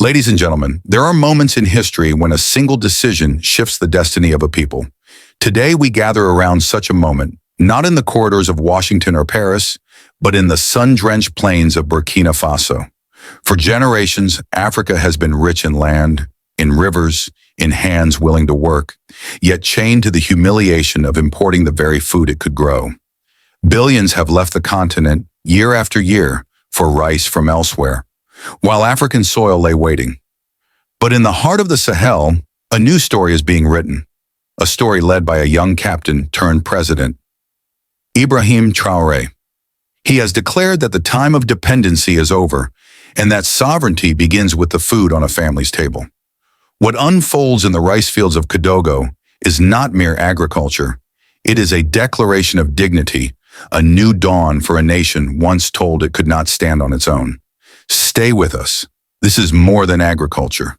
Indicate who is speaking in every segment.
Speaker 1: Ladies and gentlemen, there are moments in history when a single decision shifts the destiny of a people. Today we gather around such a moment, not in the corridors of Washington or Paris, but in the sun-drenched plains of Burkina Faso. For generations, Africa has been rich in land, in rivers, in hands willing to work, yet chained to the humiliation of importing the very food it could grow. Billions have left the continent year after year for rice from elsewhere, while African soil lay waiting. But in the heart of the Sahel, a new story is being written, a story led by a young captain turned president, Ibrahim Traoré. He has declared that the time of dependency is over and that sovereignty begins with the food on a family's table. What unfolds in the rice fields of Kadogo is not mere agriculture. It is a declaration of dignity, a new dawn for a nation once told it could not stand on its own. Stay with us. This is more than agriculture.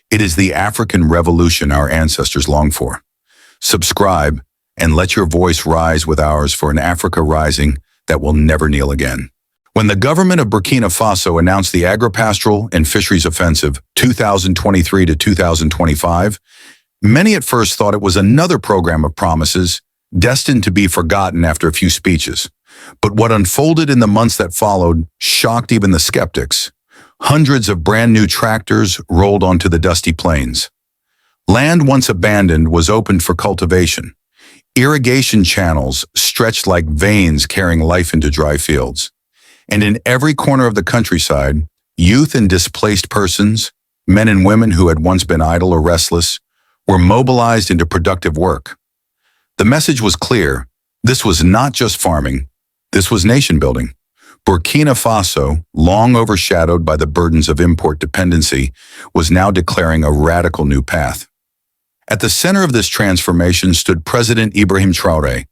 Speaker 1: It is the African revolution our ancestors longed for. Subscribe and let your voice rise with ours for an Africa rising that will never kneel again. When the government of Burkina Faso announced the Agro-Pastoral and Fisheries Offensive 2023 to 2025, many at first thought it was another program of promises destined to be forgotten after a few speeches. But what unfolded in the months that followed shocked even the skeptics. Hundreds of brand new tractors rolled onto the dusty plains. Land once abandoned was opened for cultivation. Irrigation channels stretched like veins carrying life into dry fields. And in every corner of the countryside, youth and displaced persons, men and women who had once been idle or restless, were mobilized into productive work. The message was clear. This was not just farming. This was nation building. Burkina Faso, long overshadowed by the burdens of import dependency, was now declaring a radical new path. At the center of this transformation stood President Ibrahim Traoré,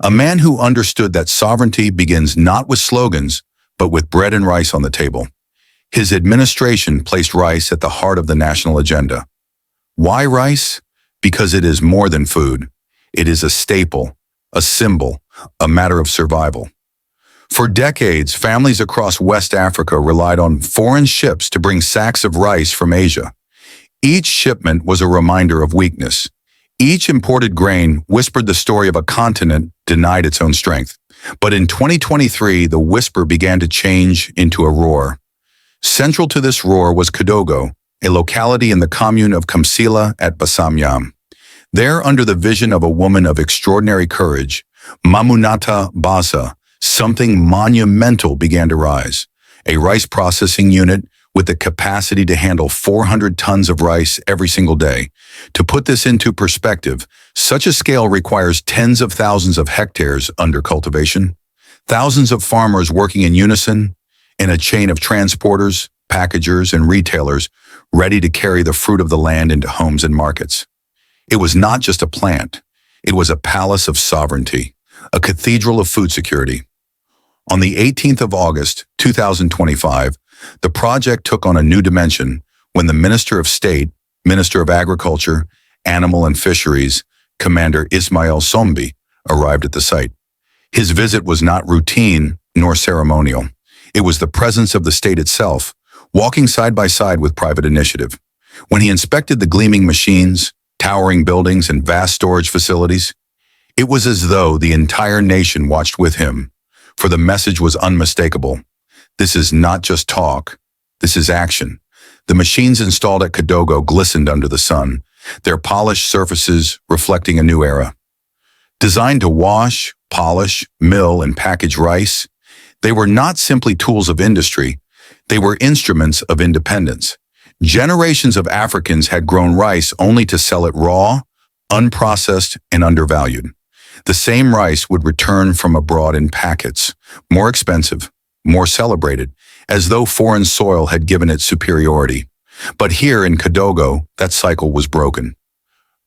Speaker 1: a man who understood that sovereignty begins not with slogans, but with bread and rice on the table. His administration placed rice at the heart of the national agenda. Why rice? Because it is more than food. It is a staple, a symbol, a matter of survival. For decades, families across West Africa relied on foreign ships to bring sacks of rice from Asia. Each shipment was a reminder of weakness. Each imported grain whispered the story of a continent denied its own strength. But in 2023, the whisper began to change into a roar. Central to this roar was Kadogo, a locality in the commune of Kamsila at Basamyam. There, under the vision of a woman of extraordinary courage, Mamunata Baza, something monumental began to rise. A rice processing unit with the capacity to handle 400 tons of rice every single day. To put this into perspective, such a scale requires tens of thousands of hectares under cultivation, thousands of farmers working in unison, in a chain of transporters, packagers, and retailers ready to carry the fruit of the land into homes and markets. It was not just a plant. It was a palace of sovereignty, a cathedral of food security. On the 18th of August, 2025, the project took on a new dimension when the Minister of State, Minister of Agriculture, Animal and Fisheries, Commander Ismail Sombi, arrived at the site. His visit was not routine nor ceremonial. It was the presence of the state itself, walking side by side with private initiative. When he inspected the gleaming machines, towering buildings, and vast storage facilities, it was as though the entire nation watched with him, for the message was unmistakable. This is not just talk. This is action. The machines installed at Kadogo glistened under the sun, their polished surfaces reflecting a new era. Designed to wash, polish, mill, and package rice, they were not simply tools of industry. They were instruments of independence. Generations of Africans had grown rice only to sell it raw, unprocessed, and undervalued. The same rice would return from abroad in packets, more expensive, more celebrated, as though foreign soil had given it superiority. But here in Kadogo, that cycle was broken.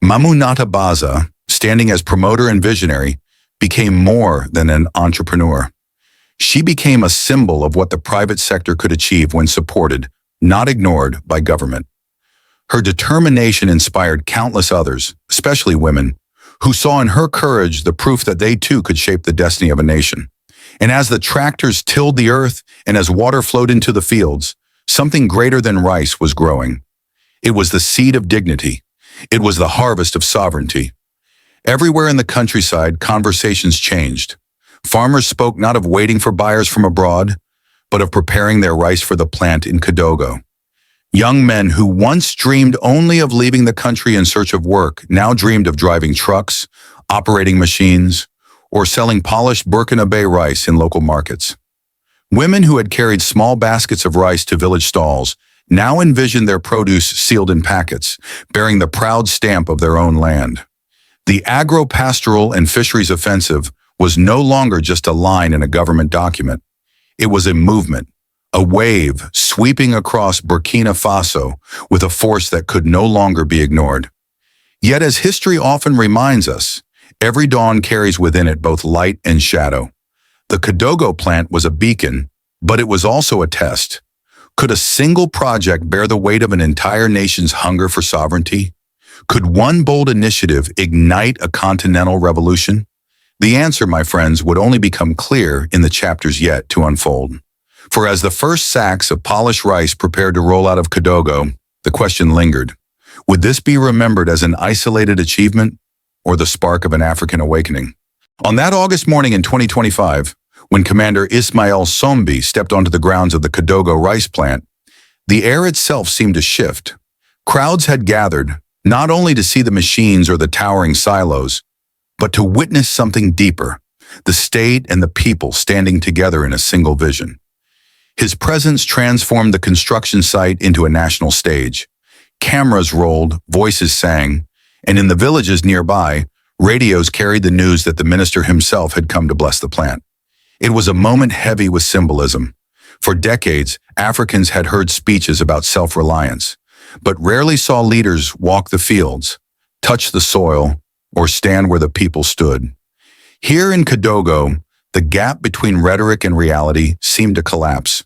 Speaker 1: Mamunata Baza, standing as promoter and visionary, became more than an entrepreneur. She became a symbol of what the private sector could achieve when supported, not ignored, by government. Her determination inspired countless others, especially women, who saw in her courage the proof that they too could shape the destiny of a nation. And as the tractors tilled the earth and as water flowed into the fields, Something greater than rice was growing. It was the seed of dignity. It was the harvest of sovereignty. Everywhere in the countryside, conversations changed. Farmers spoke not of waiting for buyers from abroad, but of preparing their rice for the plant in Kadogo. Young men who once dreamed only of leaving the country in search of work now dreamed of driving trucks, operating machines, or selling polished Burkinabè rice in local markets. Women who had carried small baskets of rice to village stalls now envisioned their produce sealed in packets, bearing the proud stamp of their own land. The agro-pastoral and fisheries offensive was no longer just a line in a government document. It was a movement, a wave sweeping across Burkina Faso with a force that could no longer be ignored. Yet, as history often reminds us, every dawn carries within it both light and shadow. The Kadogo plant was a beacon, but it was also a test. Could a single project bear the weight of an entire nation's hunger for sovereignty? Could one bold initiative ignite a continental revolution? The answer, my friends, would only become clear in the chapters yet to unfold. For as the first sacks of polished rice prepared to roll out of Kadogo, the question lingered. Would this be remembered as an isolated achievement or the spark of an African awakening? On that August morning in 2025, when Commander Ismail Sombi stepped onto the grounds of the Kadogo rice plant, the air itself seemed to shift. Crowds had gathered, not only to see the machines or the towering silos, but to witness something deeper, the state and the people standing together in a single vision. His presence transformed the construction site into a national stage. Cameras rolled, voices sang, and in the villages nearby, radios carried the news that the minister himself had come to bless the plant. It was a moment heavy with symbolism. For decades, Africans had heard speeches about self-reliance, but rarely saw leaders walk the fields, touch the soil, or stand where the people stood. Here in Kadogo, the gap between rhetoric and reality seemed to collapse.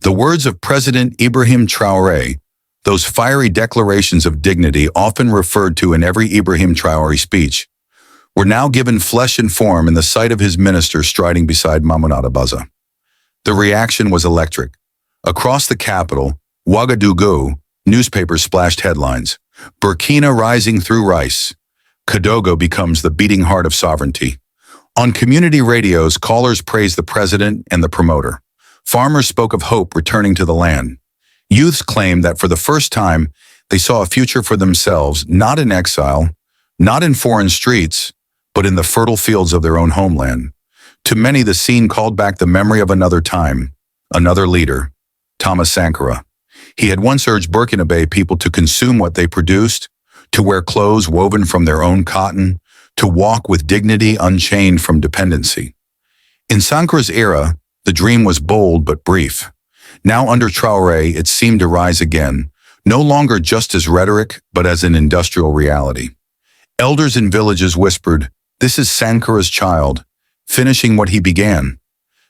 Speaker 1: The words of President Ibrahim Traoré, those fiery declarations of dignity often referred to in every Ibrahim Traoré speech, were now given flesh and form in the sight of his minister striding beside Mamunata Baza. The reaction was electric. Across the capital, Ouagadougou, newspapers splashed headlines. Burkina rising through rice. Kadogo becomes the beating heart of sovereignty. On community radios, callers praised the president and the promoter. Farmers spoke of hope returning to the land. Youths claimed that for the first time, they saw a future for themselves, not in exile, not in foreign streets, but in the fertile fields of their own homeland. To many, the scene called back the memory of another time, another leader, Thomas Sankara. He had once urged Burkinabè people to consume what they produced, to wear clothes woven from their own cotton, to walk with dignity unchained from dependency. In Sankara's era, the dream was bold but brief. Now under Traoré, it seemed to rise again, no longer just as rhetoric, but as an industrial reality. Elders in villages whispered, "This is Sankara's child, finishing what he began."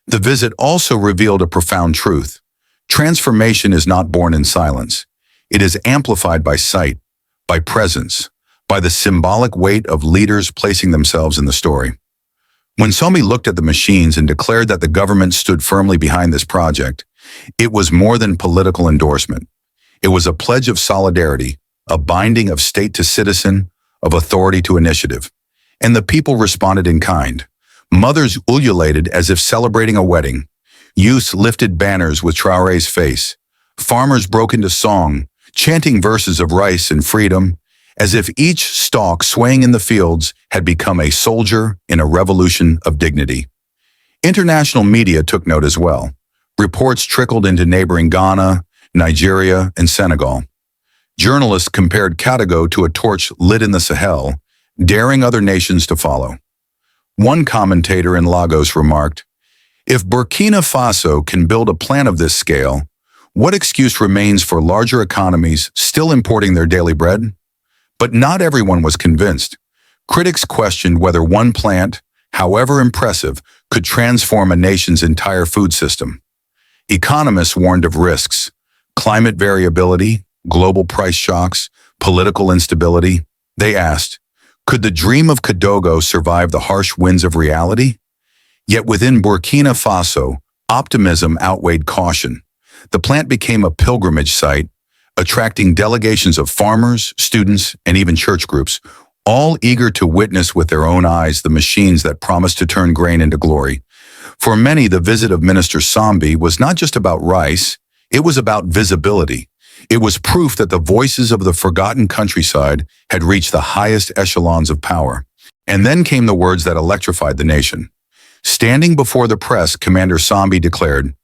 Speaker 1: The visit also revealed a profound truth. Transformation is not born in silence. It is amplified by sight, by presence, by the symbolic weight of leaders placing themselves in the story. When Somi looked at the machines and declared that the government stood firmly behind this project, it was more than political endorsement. It was a pledge of solidarity, a binding of state to citizen, of authority to initiative. And the people responded in kind. Mothers ululated as if celebrating a wedding. Youths lifted banners with Traoré's face. Farmers broke into song, chanting verses of rice and freedom, as if each stalk swaying in the fields had become a soldier in a revolution of dignity. International media took note as well. Reports trickled into neighboring Ghana, Nigeria, and Senegal. Journalists compared Kadogo to a torch lit in the Sahel, daring other nations to follow. One commentator in Lagos remarked, "If Burkina Faso can build a plant of this scale, what excuse remains for larger economies still importing their daily bread?" But not everyone was convinced. Critics questioned whether one plant, however impressive, could transform a nation's entire food system. Economists warned of risks: climate variability, global price shocks, political instability. They asked, could the dream of Kadogo survive the harsh winds of reality? Yet within Burkina Faso, optimism outweighed caution. The plant became a pilgrimage site, attracting delegations of farmers, students, and even church groups, all eager to witness with their own eyes the machines that promised to turn grain into glory. For many, the visit of Minister Sambi was not just about rice, it was about visibility. It was proof that the voices of the forgotten countryside had reached the highest echelons of power. And then came the words that electrified the nation. Standing before the press, Commander Sambi declared,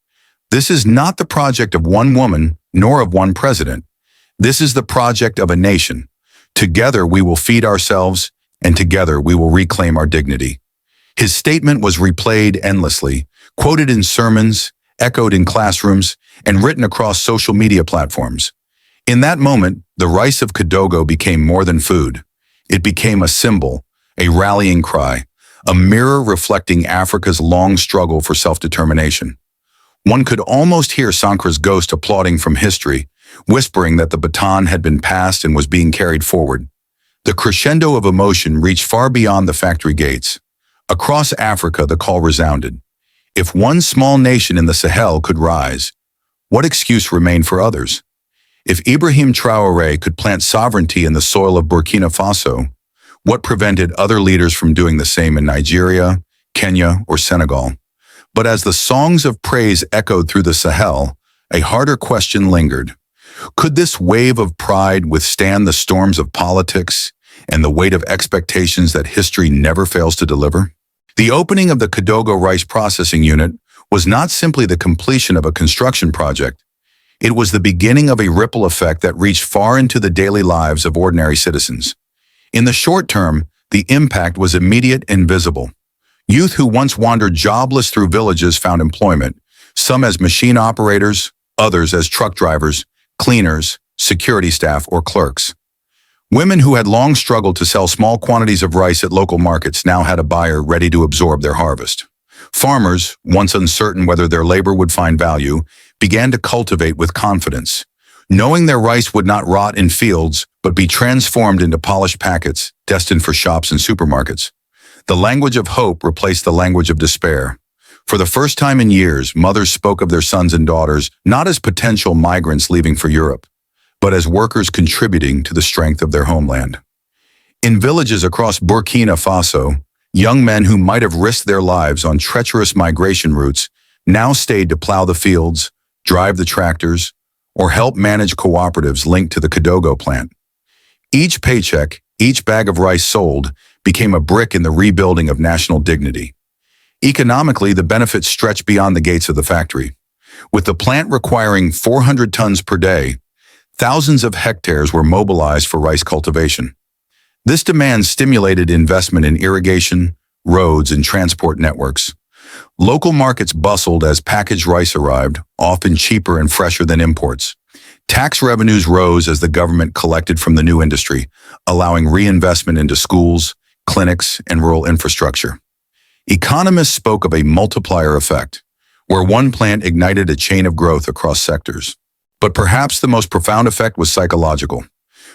Speaker 1: "This is not the project of one woman, nor of one president. This is the project of a nation. Together we will feed ourselves, and together we will reclaim our dignity." His statement was replayed endlessly, quoted in sermons, echoed in classrooms, and written across social media platforms. In that moment, the rice of Kadogo became more than food. It became a symbol, a rallying cry, a mirror reflecting Africa's long struggle for self-determination. One could almost hear Sankra's ghost applauding from history, whispering that the baton had been passed and was being carried forward. The crescendo of emotion reached far beyond the factory gates. Across Africa, the call resounded. If one small nation in the Sahel could rise, what excuse remained for others? If Ibrahim Traoré could plant sovereignty in the soil of Burkina Faso, what prevented other leaders from doing the same in Nigeria, Kenya, or Senegal? But as the songs of praise echoed through the Sahel, a harder question lingered. Could this wave of pride withstand the storms of politics and the weight of expectations that history never fails to deliver? The opening of the Kadogo rice processing unit was not simply the completion of a construction project. It was the beginning of a ripple effect that reached far into the daily lives of ordinary citizens. In the short term, the impact was immediate and visible. Youth who once wandered jobless through villages found employment, some as machine operators, others as truck drivers, cleaners, security staff, or clerks. Women who had long struggled to sell small quantities of rice at local markets now had a buyer ready to absorb their harvest. Farmers, once uncertain whether their labor would find value, began to cultivate with confidence, knowing their rice would not rot in fields but be transformed into polished packets destined for shops and supermarkets. The language of hope replaced the language of despair. For the first time in years, mothers spoke of their sons and daughters not as potential migrants leaving for Europe, but as workers contributing to the strength of their homeland. In villages across Burkina Faso, young men who might have risked their lives on treacherous migration routes now stayed to plow the fields, drive the tractors, or help manage cooperatives linked to the Kadogo plant. Each paycheck, each bag of rice sold, became a brick in the rebuilding of national dignity. Economically, the benefits stretched beyond the gates of the factory. With the plant requiring 400 tons per day, thousands of hectares were mobilized for rice cultivation. This demand stimulated investment in irrigation, roads, and transport networks. Local markets bustled as packaged rice arrived, often cheaper and fresher than imports. Tax revenues rose as the government collected from the new industry, allowing reinvestment into schools, clinics, and rural infrastructure. Economists spoke of a multiplier effect, where one plant ignited a chain of growth across sectors. But perhaps the most profound effect was psychological.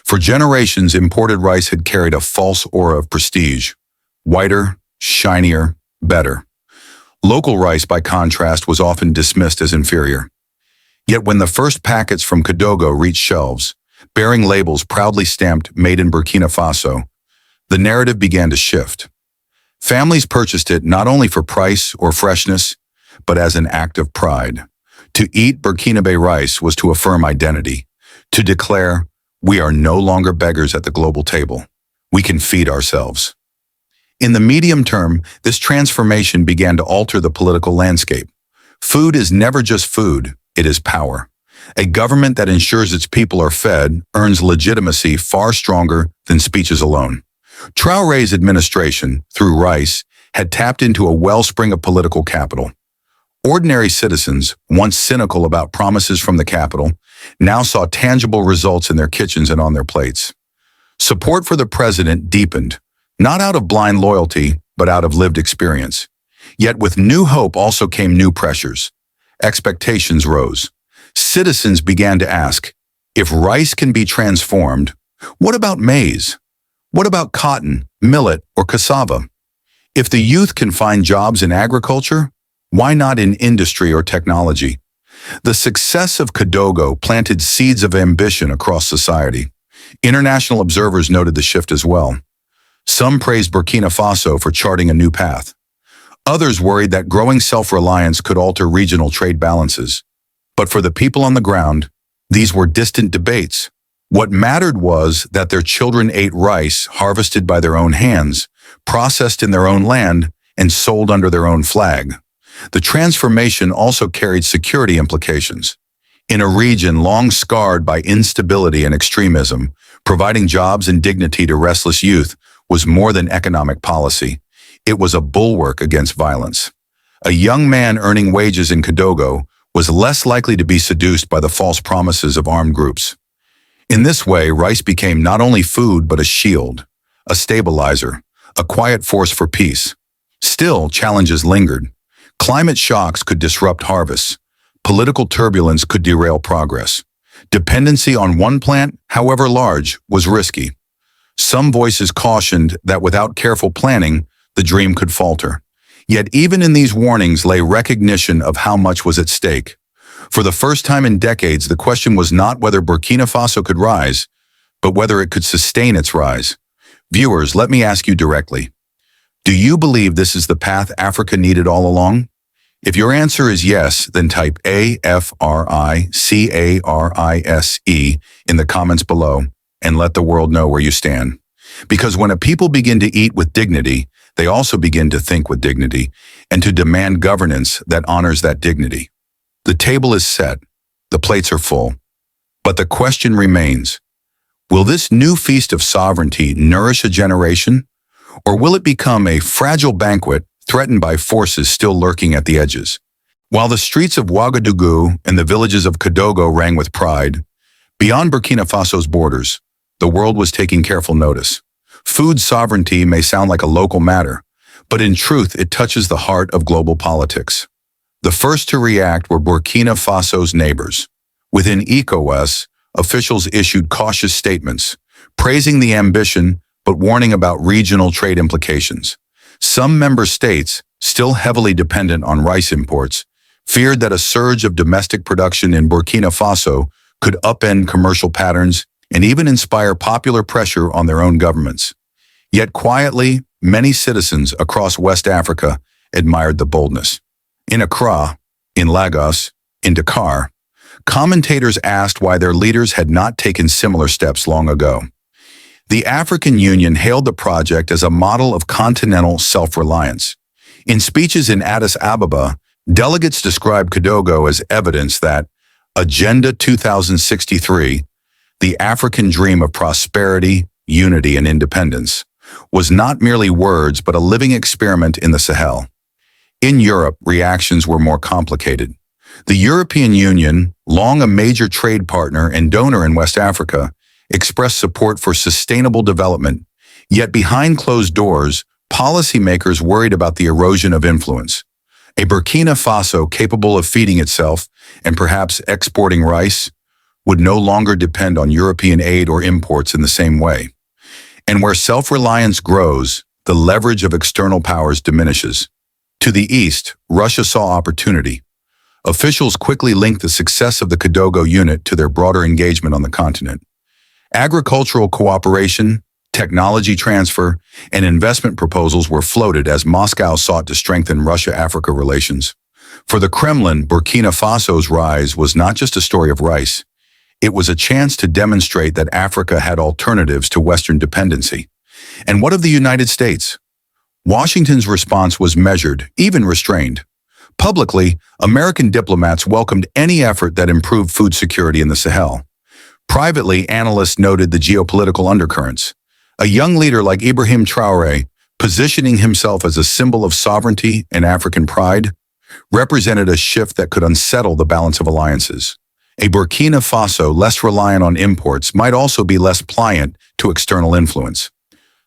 Speaker 1: For generations, imported rice had carried a false aura of prestige. Whiter, shinier, better. Local rice, by contrast, was often dismissed as inferior. Yet when the first packets from Kadogo reached shelves, bearing labels proudly stamped "Made in Burkina Faso," the narrative began to shift. Families purchased it not only for price or freshness, but as an act of pride. To eat Burkinabè rice was to affirm identity, to declare, we are no longer beggars at the global table. We can feed ourselves. In the medium term, this transformation began to alter the political landscape. Food is never just food, it is power. A government that ensures its people are fed earns legitimacy far stronger than speeches alone. Traoré's administration, through rice, had tapped into a wellspring of political capital. Ordinary citizens, once cynical about promises from the capital, now saw tangible results in their kitchens and on their plates. Support for the president deepened, not out of blind loyalty, but out of lived experience. Yet with new hope also came new pressures. Expectations rose. Citizens began to ask, if rice can be transformed, what about maize? What about cotton, millet, or cassava? If the youth can find jobs in agriculture, why not in industry or technology? The success of Kadogo planted seeds of ambition across society. International observers noted the shift as well. Some praised Burkina Faso for charting a new path. Others worried that growing self-reliance could alter regional trade balances. But for the people on the ground, these were distant debates. What mattered was that their children ate rice harvested by their own hands, processed in their own land, and sold under their own flag. The transformation also carried security implications. In a region long scarred by instability and extremism, providing jobs and dignity to restless youth was more than economic policy. It was a bulwark against violence. A young man earning wages in Kadogo was less likely to be seduced by the false promises of armed groups. In this way, rice became not only food but a shield, a stabilizer, a quiet force for peace. Still, challenges lingered. Climate shocks could disrupt harvests. Political turbulence could derail progress. Dependency on one plant, however large, was risky. Some voices cautioned that without careful planning, the dream could falter. Yet even in these warnings lay recognition of how much was at stake. For the first time in decades, the question was not whether Burkina Faso could rise, but whether it could sustain its rise. Viewers, let me ask you directly. Do you believe this is the path Africa needed all along? If your answer is yes, then type AFRICARISE in the comments below and let the world know where you stand. Because when a people begin to eat with dignity, they also begin to think with dignity and to demand governance that honors that dignity. The table is set, the plates are full, but the question remains, will this new feast of sovereignty nourish a generation, or will it become a fragile banquet threatened by forces still lurking at the edges? While the streets of Ouagadougou and the villages of Kadogo rang with pride, beyond Burkina Faso's borders, the world was taking careful notice. Food sovereignty may sound like a local matter, but in truth it touches the heart of global politics. The first to react were Burkina Faso's neighbors. Within ECOWAS, officials issued cautious statements, praising the ambition but warning about regional trade implications. Some member states, still heavily dependent on rice imports, feared that a surge of domestic production in Burkina Faso could upend commercial patterns and even inspire popular pressure on their own governments. Yet quietly, many citizens across West Africa admired the boldness. In Accra, in Lagos, in Dakar, commentators asked why their leaders had not taken similar steps long ago. The African Union hailed the project as a model of continental self-reliance. In speeches in Addis Ababa, delegates described Kadogo as evidence that Agenda 2063, the African dream of prosperity, unity, and independence, was not merely words but a living experiment in the Sahel. In Europe, reactions were more complicated. The European Union, long a major trade partner and donor in West Africa, expressed support for sustainable development, yet behind closed doors, policymakers worried about the erosion of influence. A Burkina Faso capable of feeding itself and perhaps exporting rice would no longer depend on European aid or imports in the same way. And where self-reliance grows, the leverage of external powers diminishes. To the east, Russia saw opportunity. Officials quickly linked the success of the Kadogo unit to their broader engagement on the continent. Agricultural cooperation, technology transfer, and investment proposals were floated as Moscow sought to strengthen Russia-Africa relations. For the Kremlin, Burkina Faso's rise was not just a story of rice. It was a chance to demonstrate that Africa had alternatives to Western dependency. And what of the United States? Washington's response was measured, even restrained. Publicly, American diplomats welcomed any effort that improved food security in the Sahel. Privately, analysts noted the geopolitical undercurrents. A young leader like Ibrahim Traore, positioning himself as a symbol of sovereignty and African pride, represented a shift that could unsettle the balance of alliances. A Burkina Faso less reliant on imports might also be less pliant to external influence.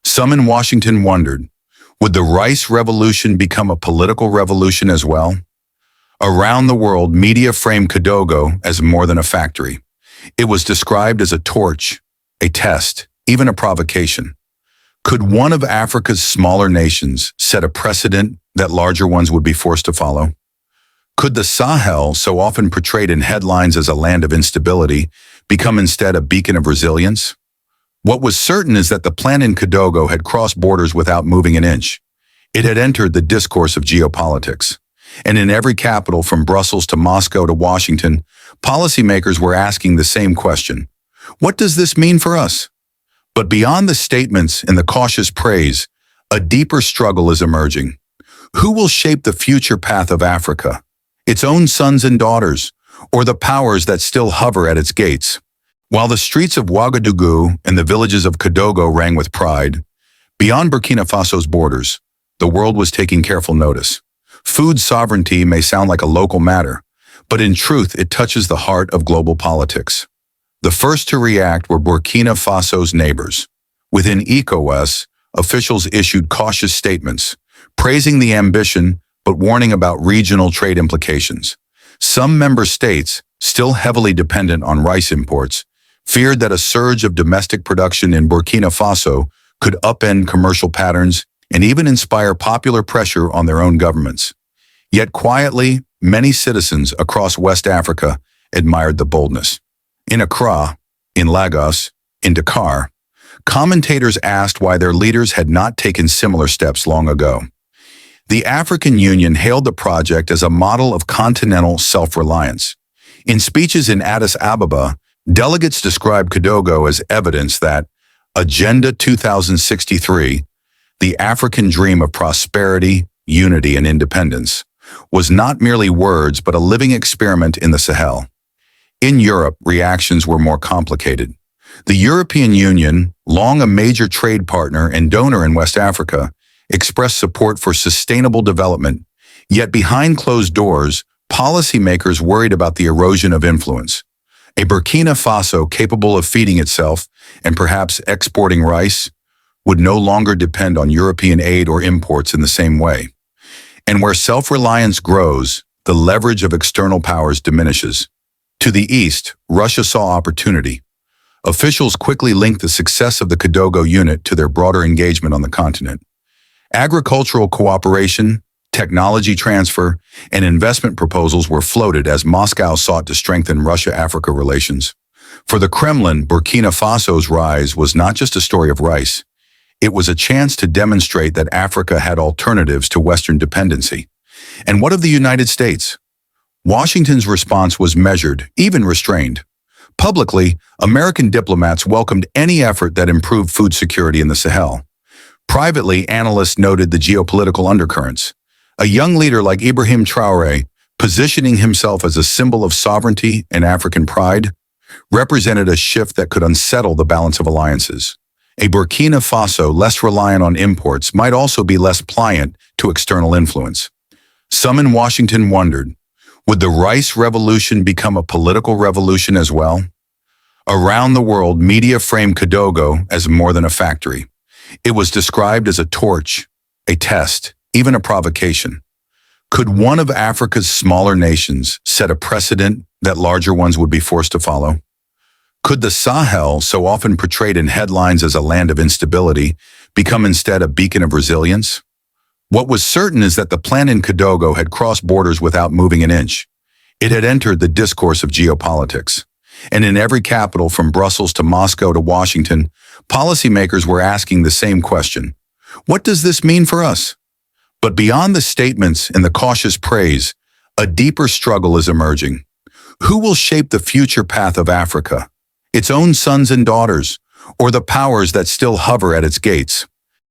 Speaker 1: Some in Washington wondered, would the rice revolution become a political revolution as well? Around the world, media framed Kadogo as more than a factory. It was described as a torch, a test, even a provocation. Could one of Africa's smaller nations set a precedent that larger ones would be forced to follow? Could the Sahel, so often portrayed in headlines as a land of instability, become instead a beacon of resilience? What was certain is that the plan in Kadogo had crossed borders without moving an inch. It had entered the discourse of geopolitics. And in every capital, from Brussels to Moscow to Washington, policymakers were asking the same question. What does this mean for us? But beyond the statements and the cautious praise, a deeper struggle is emerging. Who will shape the future path of Africa? Its own sons and daughters, or the powers that still hover at its gates? While the streets of Ouagadougou and the villages of Kadogo rang with pride, beyond Burkina Faso's borders, the world was taking careful notice. Food sovereignty may sound like a local matter, but in truth it touches the heart of global politics. The first to react were Burkina Faso's neighbors. Within ECOWAS, officials issued cautious statements, praising the ambition but warning about regional trade implications. Some member states, still heavily dependent on rice imports, feared that a surge of domestic production in Burkina Faso could upend commercial patterns and even inspire popular pressure on their own governments. Yet quietly, many citizens across West Africa admired the boldness. In Accra, in Lagos, in Dakar, commentators asked why their leaders had not taken similar steps long ago. The African Union hailed the project as a model of continental self-reliance. In speeches in Addis Ababa, delegates described Kadogo as evidence that Agenda 2063, the African dream of prosperity, unity, and independence, was not merely words but a living experiment in the Sahel. In Europe, reactions were more complicated. The European Union, long a major trade partner and donor in West Africa, expressed support for sustainable development, yet behind closed doors, policymakers worried about the erosion of influence. A Burkina Faso capable of feeding itself and perhaps exporting rice would no longer depend on European aid or imports in the same way. And where self-reliance grows, the leverage of external powers diminishes. To the east, Russia saw opportunity. Officials quickly linked the success of the Kadogo unit to their broader engagement on the continent. Agricultural cooperation, technology transfer, and investment proposals were floated as Moscow sought to strengthen Russia-Africa relations. For the Kremlin, Burkina Faso's rise was not just a story of rice. It was a chance to demonstrate that Africa had alternatives to Western dependency. And what of the United States? Washington's response was measured, even restrained. Publicly, American diplomats welcomed any effort that improved food security in the Sahel. Privately, analysts noted the geopolitical undercurrents. A young leader like Ibrahim Traoré, positioning himself as a symbol of sovereignty and African pride, represented a shift that could unsettle the balance of alliances. A Burkina Faso less reliant on imports might also be less pliant to external influence. Some in Washington wondered, would the rice revolution become a political revolution as well? Around the world, media framed Kadogo as more than a factory. It was described as a torch, a test, even a provocation. Could one of Africa's smaller nations set a precedent that larger ones would be forced to follow? Could the Sahel, so often portrayed in headlines as a land of instability, become instead a beacon of resilience? What was certain is that the plan in Kadogo had crossed borders without moving an inch. It had entered the discourse of geopolitics. And in every capital, from Brussels to Moscow to Washington, policymakers were asking the same question. What does this mean for us? But beyond the statements and the cautious praise, a deeper struggle is emerging. Who will shape the future path of Africa? Its own sons and daughters, or the powers that still hover at its gates?